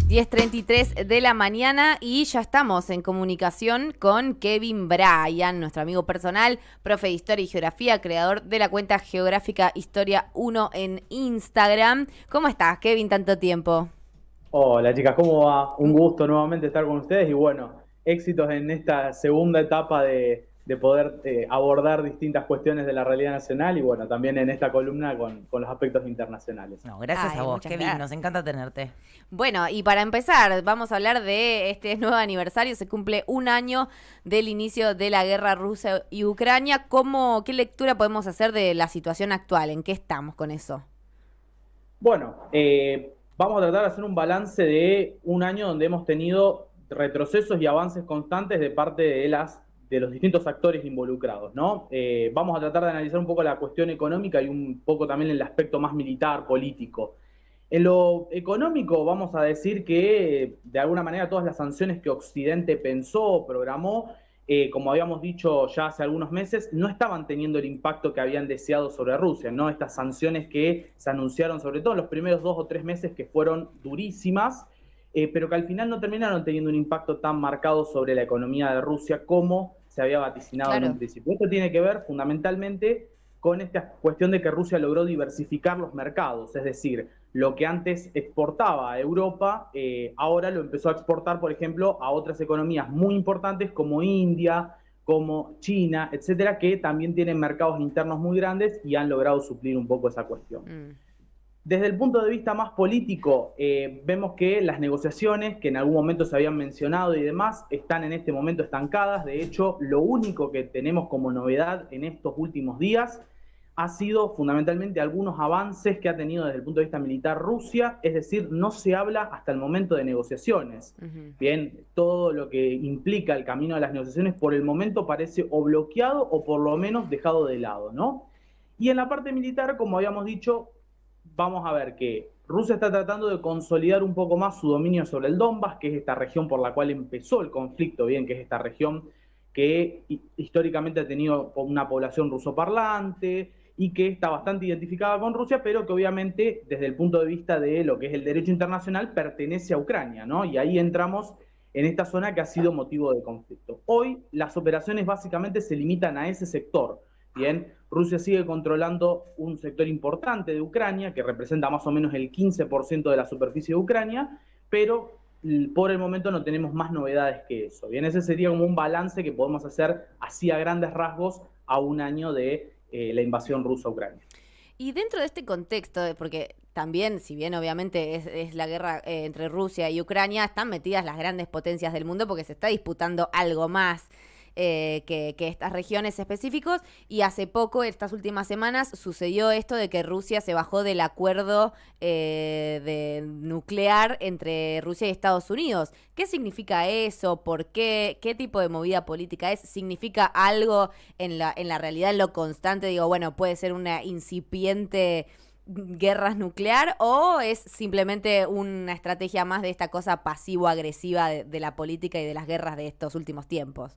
10:33 de la mañana y ya estamos en comunicación con Kevin Bryan, nuestro amigo personal, profe de Historia y Geografía, creador de la cuenta geográfica Historia 1 en Instagram. ¿Cómo estás, Kevin, tanto tiempo? Hola chicas, ¿cómo va? Un gusto nuevamente estar con ustedes y bueno, éxitos en esta segunda etapa de poder abordar distintas cuestiones de la realidad nacional y bueno, también en esta columna con los aspectos internacionales. No, gracias a Ay, vos, muchas Kevin. gracias. Nos encanta tenerte. Bueno, y para empezar, vamos a hablar de este nuevo aniversario. Se cumple un año del inicio de la guerra Rusia y Ucrania. ¿Qué lectura podemos hacer de la situación actual? ¿En qué estamos con eso? Bueno, vamos a tratar de hacer un balance de un año donde hemos tenido retrocesos y avances constantes de parte de los distintos actores involucrados, ¿no? Vamos a tratar de analizar un poco la cuestión económica y un poco también el aspecto más militar, político. En lo económico, vamos a decir que de alguna manera todas las sanciones que Occidente pensó o programó, como habíamos dicho ya hace algunos meses, no estaban teniendo el impacto que habían deseado sobre Rusia, ¿no? Estas sanciones que se anunciaron, sobre todo en los primeros 2 o 3 meses, que fueron durísimas, pero que al final no terminaron teniendo un impacto tan marcado sobre la economía de Rusia como se había vaticinado en un Claro. principio. Esto tiene que ver fundamentalmente con esta cuestión de que Rusia logró diversificar los mercados, es decir, lo que antes exportaba a Europa, ahora lo empezó a exportar, por ejemplo, a otras economías muy importantes como India, como China, etcétera, que también tienen mercados internos muy grandes y han logrado suplir un poco esa cuestión. Mm. Desde el punto de vista más político, vemos que las negociaciones que en algún momento se habían mencionado y demás están en este momento estancadas. De hecho, lo único que tenemos como novedad en estos últimos días ha sido fundamentalmente algunos avances que ha tenido desde el punto de vista militar Rusia, es decir, no se habla hasta el momento de negociaciones. Ujú. Bien, todo lo que implica el camino de las negociaciones por el momento parece o bloqueado o por lo menos dejado de lado, ¿no? Y en la parte militar, como habíamos dicho, vamos a ver que Rusia está tratando de consolidar un poco más su dominio sobre el Donbass, que es esta región por la cual empezó el conflicto, bien, que es esta región que históricamente ha tenido una población rusoparlante y que está bastante identificada con Rusia, pero que obviamente desde el punto de vista de lo que es el derecho internacional pertenece a Ucrania, ¿no? Y ahí entramos en esta zona que ha sido motivo de conflicto. Hoy las operaciones básicamente se limitan a ese sector. Bien, Rusia sigue controlando un sector importante de Ucrania, que representa más o menos el 15% de la superficie de Ucrania, pero por el momento no tenemos más novedades que eso. Bien, ese sería como un balance que podemos hacer así a grandes rasgos a un año de la invasión rusa a Ucrania. Y dentro de este contexto, porque también, si bien obviamente es la guerra entre Rusia y Ucrania, están metidas las grandes potencias del mundo porque se está disputando algo más que estas regiones específicos. Y hace poco, estas últimas semanas, sucedió esto de que Rusia se bajó del acuerdo de nuclear entre Rusia y Estados Unidos. ¿Qué significa eso? ¿Por qué? ¿Qué tipo de movida política es? ¿Significa algo en la realidad, en lo constante? Digo, bueno, puede ser una incipiente guerra nuclear o es simplemente una estrategia más de esta cosa pasivo-agresiva de la política y de las guerras de estos últimos tiempos.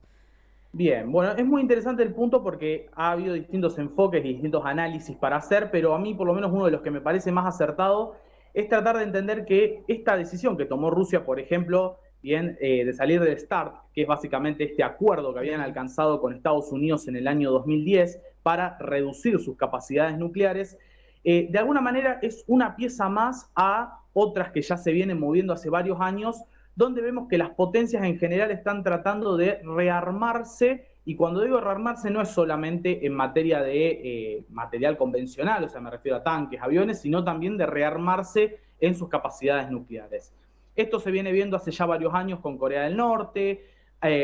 Bien, bueno, es muy interesante el punto porque ha habido distintos enfoques y distintos análisis para hacer, pero a mí por lo menos uno de los que me parece más acertado es tratar de entender que esta decisión que tomó Rusia, por ejemplo, bien, de salir del START, que es básicamente este acuerdo que habían alcanzado con Estados Unidos en el año 2010 para reducir sus capacidades nucleares, de alguna manera es una pieza más a otras que ya se vienen moviendo hace varios años, donde vemos que las potencias en general están tratando de rearmarse, y cuando digo rearmarse no es solamente en materia de material convencional, o sea, me refiero a tanques, aviones, sino también de rearmarse en sus capacidades nucleares. Esto se viene viendo hace ya varios años con Corea del Norte,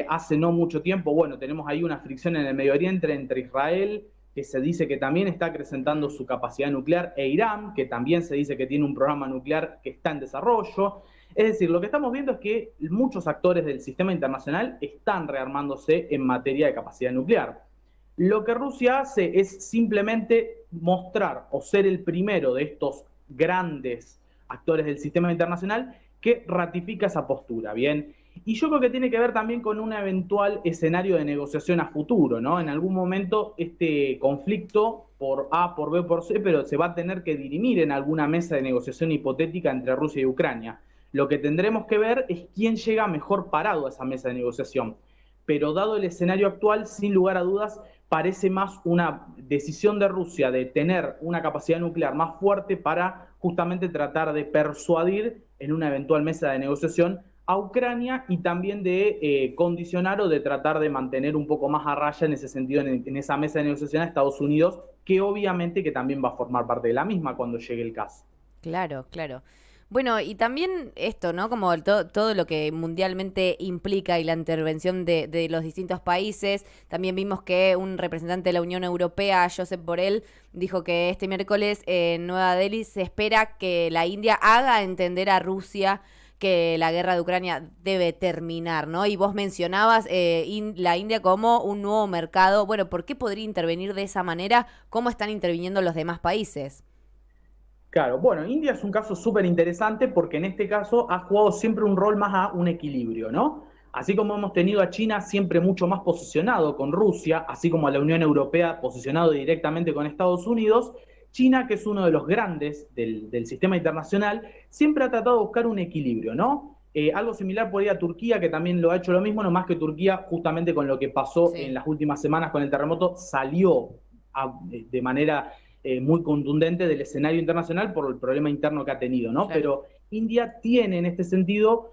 hace no mucho tiempo, bueno, tenemos ahí una fricción en el Medio Oriente entre Israel, que se dice que también está acrecentando su capacidad nuclear, e Irán, que también se dice que tiene un programa nuclear que está en desarrollo. Es decir, lo que estamos viendo es que muchos actores del sistema internacional están rearmándose en materia de capacidad nuclear. Lo que Rusia hace es simplemente mostrar o ser el primero de estos grandes actores del sistema internacional que ratifica esa postura, ¿bien? Y yo creo que tiene que ver también con un eventual escenario de negociación a futuro, ¿no? En algún momento este conflicto por A, por B, por C, pero se va a tener que dirimir en alguna mesa de negociación hipotética entre Rusia y Ucrania. Lo que tendremos que ver es quién llega mejor parado a esa mesa de negociación. Pero dado el escenario actual, sin lugar a dudas, parece más una decisión de Rusia de tener una capacidad nuclear más fuerte para justamente tratar de persuadir en una eventual mesa de negociación a Ucrania y también de condicionar o de tratar de mantener un poco más a raya en ese sentido en esa mesa de negociación a Estados Unidos, que obviamente que también va a formar parte de la misma cuando llegue el caso. Claro, claro. Bueno, y también esto, ¿no? Como todo lo que mundialmente implica y la intervención de los distintos países. También vimos que un representante de la Unión Europea, Josep Borrell, dijo que este miércoles en Nueva Delhi se espera que la India haga entender a Rusia que la guerra de Ucrania debe terminar, ¿no? Y vos mencionabas la India como un nuevo mercado. Bueno, ¿por qué podría intervenir de esa manera? ¿Cómo están interviniendo los demás países? Claro, bueno, India es un caso súper interesante porque en este caso ha jugado siempre un rol más a un equilibrio, ¿no? Así como hemos tenido a China siempre mucho más posicionado con Rusia, así como a la Unión Europea posicionado directamente con Estados Unidos, China, que es uno de los grandes del sistema internacional, siempre ha tratado de buscar un equilibrio, ¿no? Algo similar por ahí a Turquía, que también lo ha hecho lo mismo, no más que Turquía, justamente con lo que pasó en Sí, las últimas semanas con el terremoto, salió de manera muy contundente del escenario internacional por el problema interno que ha tenido, ¿no? claro. Pero India tiene en este sentido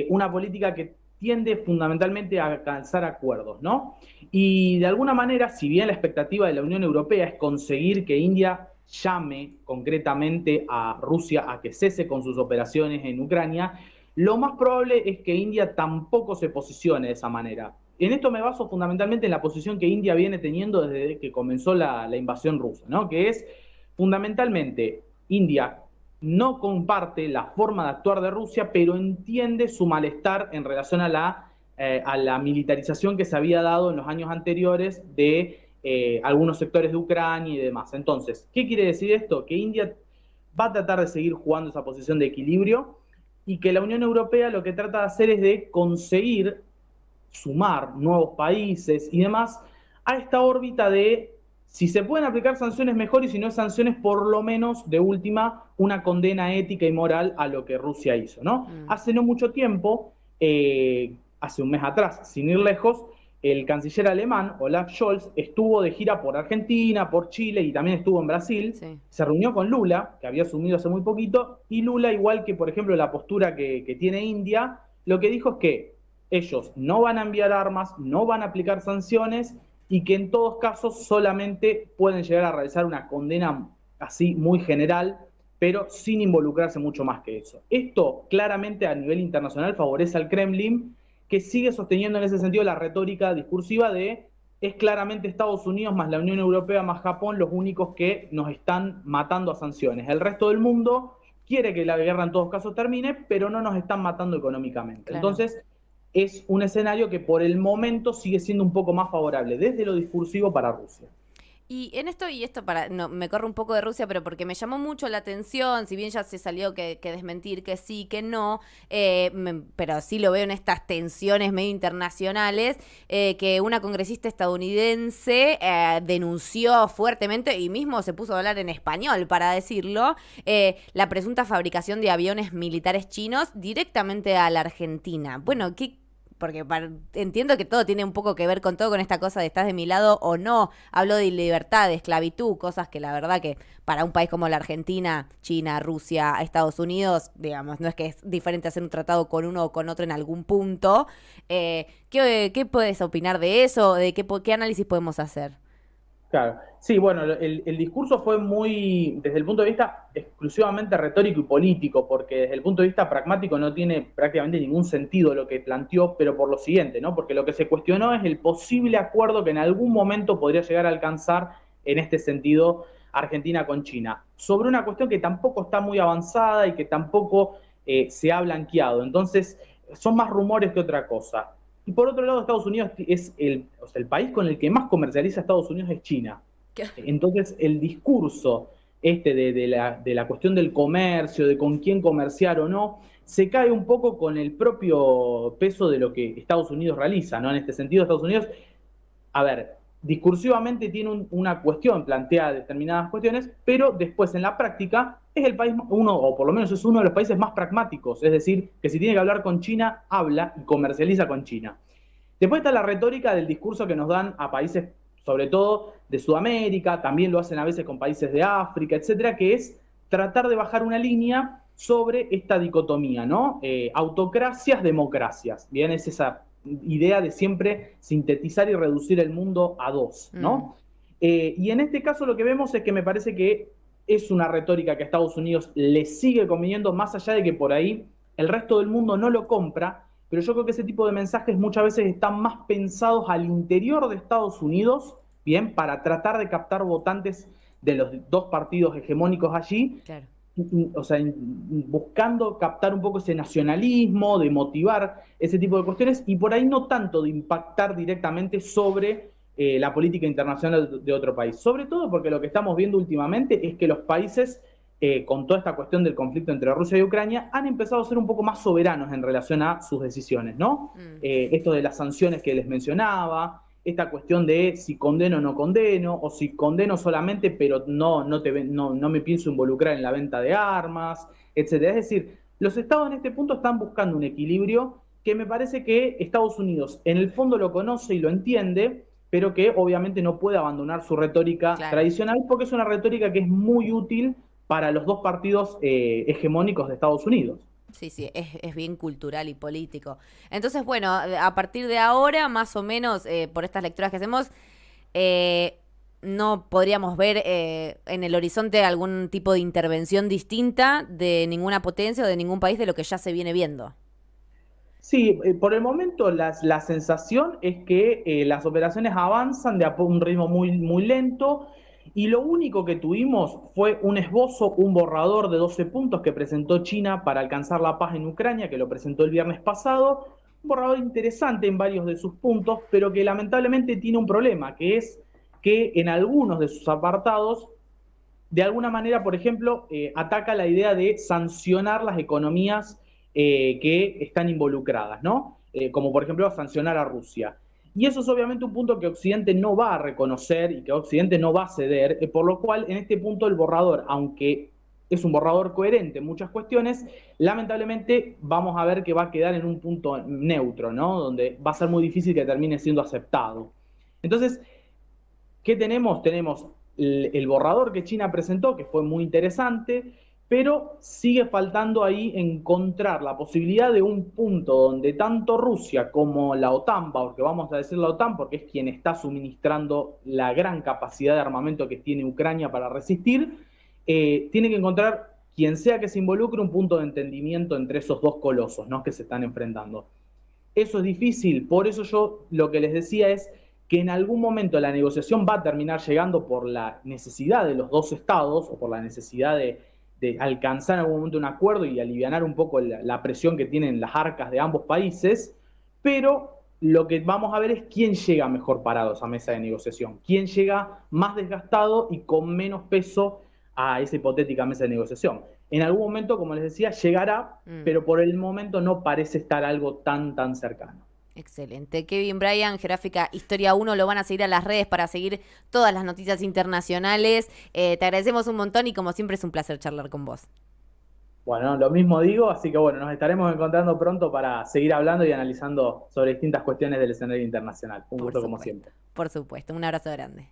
una política que tiende fundamentalmente a alcanzar acuerdos, ¿no? Y de alguna manera, si bien la expectativa de la Unión Europea es conseguir que India llame concretamente a Rusia a que cese con sus operaciones en Ucrania, lo más probable es que India tampoco se posicione de esa manera. En esto me baso fundamentalmente en la posición que India viene teniendo desde que comenzó la invasión rusa, ¿no? Que es fundamentalmente India no comparte la forma de actuar de Rusia, pero entiende su malestar en relación a la militarización que se había dado en los años anteriores de algunos sectores de Ucrania y demás. Entonces, ¿qué quiere decir esto? Que India va a tratar de seguir jugando esa posición de equilibrio y que la Unión Europea lo que trata de hacer es de conseguir sumar nuevos países y demás a esta órbita de si se pueden aplicar sanciones mejor y si no es sanciones, por lo menos de última, una condena ética y moral a lo que Rusia hizo, ¿no? Mm, Hace no mucho tiempo, hace un mes atrás, sin ir lejos, el canciller alemán, Olaf Scholz, estuvo de gira por Argentina, por Chile y también estuvo en Brasil. sí, Se reunió con Lula, que había asumido hace muy poquito, y Lula, igual que, por ejemplo, la postura que tiene India, lo que dijo es que ellos no van a enviar armas, no van a aplicar sanciones y que en todos casos solamente pueden llegar a realizar una condena así muy general, pero sin involucrarse mucho más que eso. Esto claramente a nivel internacional favorece al Kremlin, que sigue sosteniendo en ese sentido la retórica discursiva de es claramente Estados Unidos más la Unión Europea más Japón los únicos que nos están matando a sanciones. El resto del mundo quiere que la guerra en todos casos termine, pero no nos están matando económicamente. claro. Entonces, es un escenario que por el momento sigue siendo un poco más favorable desde lo discursivo para Rusia. Y esto para, no, me corro un poco de Rusia, pero porque me llamó mucho la atención, si bien ya se salió que desmentir que sí, que no, pero sí lo veo en estas tensiones medio internacionales, que una congresista estadounidense denunció fuertemente y mismo se puso a hablar en español para decirlo, la presunta fabricación de aviones militares chinos directamente a la Argentina. Bueno, porque entiendo que todo tiene un poco que ver con todo, con esta cosa de estás de mi lado o no. Hablo de libertad, de esclavitud, cosas que la verdad que para un país como la Argentina, China, Rusia, Estados Unidos, digamos, no es que es diferente hacer un tratado con uno o con otro en algún punto. ¿Qué puedes opinar de eso? ¿Qué análisis podemos hacer? Claro, sí, bueno, el discurso fue muy, desde el punto de vista exclusivamente retórico y político, porque desde el punto de vista pragmático no tiene prácticamente ningún sentido lo que planteó, pero por lo siguiente, ¿no? Porque lo que se cuestionó es el posible acuerdo que en algún momento podría llegar a alcanzar en este sentido Argentina con China, sobre una cuestión que tampoco está muy avanzada y que tampoco se ha blanqueado. Entonces, son más rumores que otra cosa. Y por otro lado, Estados Unidos es o sea, el país con el que más comercializa Estados Unidos es China. Entonces, el discurso de la cuestión del comercio, de con quién comerciar o no, se cae un poco con el propio peso de lo que Estados Unidos realiza, ¿no? En este sentido, Estados Unidos, a ver, discursivamente tiene una cuestión, plantea determinadas cuestiones, pero después en la práctica es el país, uno, o por lo menos es uno de los países más pragmáticos, es decir, que si tiene que hablar con China, habla y comercializa con China. Después está la retórica del discurso que nos dan a países, sobre todo de Sudamérica, también lo hacen a veces con países de África, etcétera, que es tratar de bajar una línea sobre esta dicotomía, ¿no? Autocracias, democracias. Bien, es esa idea de siempre sintetizar y reducir el mundo a dos, ¿no? Y en este caso lo que vemos es que me parece que es una retórica que a Estados Unidos le sigue conviniendo, más allá de que por ahí el resto del mundo no lo compra, pero yo creo que ese tipo de mensajes muchas veces están más pensados al interior de Estados Unidos, bien, para tratar de captar votantes de los dos partidos hegemónicos allí, Claro. o sea, buscando captar un poco ese nacionalismo, de motivar ese tipo de cuestiones, y por ahí no tanto de impactar directamente sobre la política internacional de otro país. Sobre todo porque lo que estamos viendo últimamente es que los países, con toda esta cuestión del conflicto entre Rusia y Ucrania, han empezado a ser un poco más soberanos en relación a sus decisiones, ¿no? Esto de las sanciones que les mencionaba, esta cuestión de si condeno o no condeno, o si condeno solamente, pero no me pienso involucrar en la venta de armas, etcétera. Es decir, los estados en este punto están buscando un equilibrio que me parece que Estados Unidos en el fondo lo conoce y lo entiende, pero que obviamente no puede abandonar su retórica Claro. tradicional, porque es una retórica que es muy útil para los dos partidos hegemónicos de Estados Unidos. Sí, sí, es bien cultural y político. Entonces, bueno, a partir de ahora, más o menos, por estas lecturas que hacemos, eh, no podríamos ver en el horizonte algún tipo de intervención distinta de ninguna potencia o de ningún país de lo que ya se viene viendo. Sí, por el momento la sensación es que las operaciones avanzan de a un ritmo muy lento y lo único que tuvimos fue un esbozo, un borrador de 12 puntos que presentó China para alcanzar la paz en Ucrania, que lo presentó el viernes pasado. Un borrador interesante en varios de sus puntos, pero que lamentablemente tiene un problema, que es que en algunos de sus apartados de alguna manera, por ejemplo, ataca la idea de sancionar las economías que están involucradas, ¿no? Como por ejemplo sancionar a Rusia. Y eso es obviamente un punto que Occidente no va a reconocer y que Occidente no va a ceder, por lo cual en este punto el borrador, aunque es un borrador coherente en muchas cuestiones, lamentablemente vamos a ver que va a quedar en un punto neutro, ¿no? Donde va a ser muy difícil que termine siendo aceptado. Entonces, ¿qué tenemos? Tenemos el borrador que China presentó, que fue muy interesante, pero sigue faltando ahí encontrar la posibilidad de un punto donde tanto Rusia como la OTAN, porque vamos a decir la OTAN porque es quien está suministrando la gran capacidad de armamento que tiene Ucrania para resistir, tiene que encontrar quien sea que se involucre un punto de entendimiento entre esos dos colosos, ¿no?, que se están enfrentando. Eso es difícil, por eso yo lo que les decía es que en algún momento la negociación va a terminar llegando por la necesidad de los dos estados o por la necesidad de alcanzar en algún momento un acuerdo y aliviar un poco la presión que tienen las arcas de ambos países, pero lo que vamos a ver es quién llega mejor parado a esa mesa de negociación, quién llega más desgastado y con menos peso a esa hipotética mesa de negociación. En algún momento, como les decía, llegará, pero por el momento no parece estar algo tan cercano. Excelente. Kevin Bryan, Geográfica Historia 1, lo van a seguir a las redes para seguir todas las noticias internacionales. Te agradecemos un montón y como siempre es un placer charlar con vos. Bueno, lo mismo digo, así que bueno, nos estaremos encontrando pronto para seguir hablando y analizando sobre distintas cuestiones del escenario internacional. Un Por gusto como supuesto. siempre. Por supuesto. Un abrazo grande.